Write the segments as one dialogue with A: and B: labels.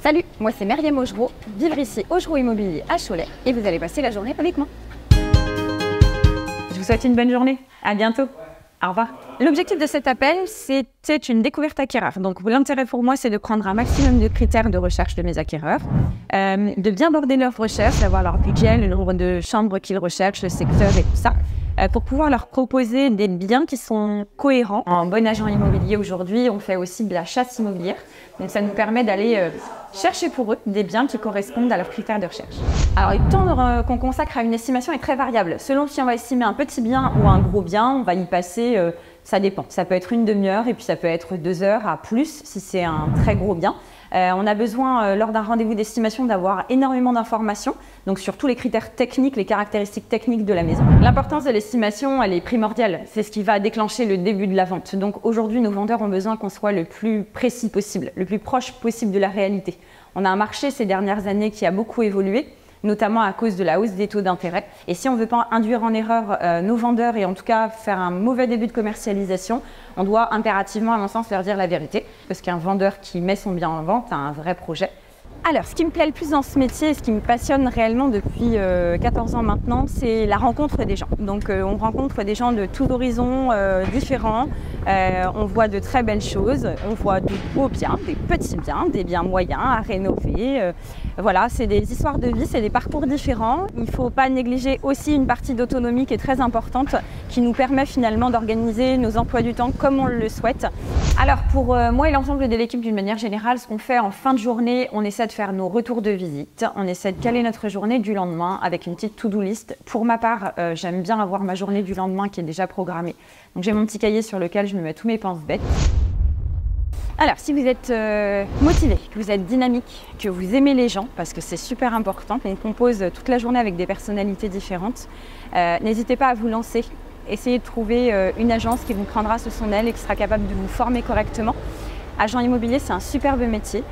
A: Salut, moi c'est Myriam Augereau, vivre ici Augereau Immobilier à Cholet et vous allez passer la journée avec moi.
B: Je vous souhaite une bonne journée, à bientôt, au revoir.
A: L'objectif de cet appel, c'était une découverte acquéreur. Donc l'intérêt pour moi, c'est de prendre un maximum de critères de recherche de mes acquéreurs, de bien border leurs recherches, d'avoir leur budget, le nombre de chambres qu'ils recherchent, le secteur et tout ça, pour pouvoir leur proposer des biens qui sont cohérents. En bon agent immobilier aujourd'hui, on fait aussi de la chasse immobilière. Donc ça nous permet d'aller chercher pour eux des biens qui correspondent à leurs critères de recherche. Alors le temps qu'on consacre à une estimation est très variable. Selon si on va estimer un petit bien ou un gros bien, on va y passer, ça dépend. Ça peut être une demi-heure et puis ça peut être 2 heures à plus si c'est un très gros bien. On a besoin, lors d'un rendez-vous d'estimation, d'avoir énormément d'informations, donc sur tous les critères techniques, les caractéristiques techniques de la maison. L'importance de l'estimation, elle est primordiale. C'est ce qui va déclencher le début de la vente. Donc aujourd'hui, nos vendeurs ont besoin qu'on soit le plus précis possible, le plus proche possible de la réalité. On a un marché ces dernières années qui a beaucoup évolué, notamment à cause de la hausse des taux d'intérêt. Et si on ne veut pas induire en erreur nos vendeurs et en tout cas faire un mauvais début de commercialisation, on doit impérativement, à mon sens, leur dire la vérité. Parce qu'un vendeur qui met son bien en vente a un vrai projet. Alors, ce qui me plaît le plus dans ce métier, ce qui me passionne réellement depuis 14 ans maintenant, c'est la rencontre des gens. Donc, on rencontre des gens de tous horizons différents. On voit de très belles choses. On voit de beaux biens, des petits biens, des biens moyens à rénover. Voilà, c'est des histoires de vie, c'est des parcours différents. Il ne faut pas négliger aussi une partie d'autonomie qui est très importante, qui nous permet finalement d'organiser nos emplois du temps comme on le souhaite. Alors, pour moi et l'ensemble de l'équipe d'une manière générale, ce qu'on fait en fin de journée, on essaie de faire nos retours de visite. On essaie de caler notre journée du lendemain avec une petite to-do list. Pour ma part, j'aime bien avoir ma journée du lendemain qui est déjà programmée. Donc j'ai mon petit cahier sur lequel je me mets tous mes pense-bêtes. Alors, si vous êtes motivé, que vous êtes dynamique, que vous aimez les gens, parce que c'est super important, qu'on compose toute la journée avec des personnalités différentes, n'hésitez pas à vous lancer. Essayez de trouver une agence qui vous prendra sous son aile et qui sera capable de vous former correctement. Agent immobilier, c'est un superbe métier.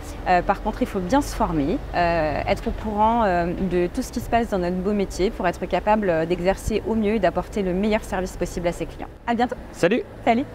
A: Par contre, il faut bien se former, être au courant de tout ce qui se passe dans notre beau métier pour être capable d'exercer au mieux et d'apporter le meilleur service possible à ses clients. À bientôt.
C: Salut.
A: Salut.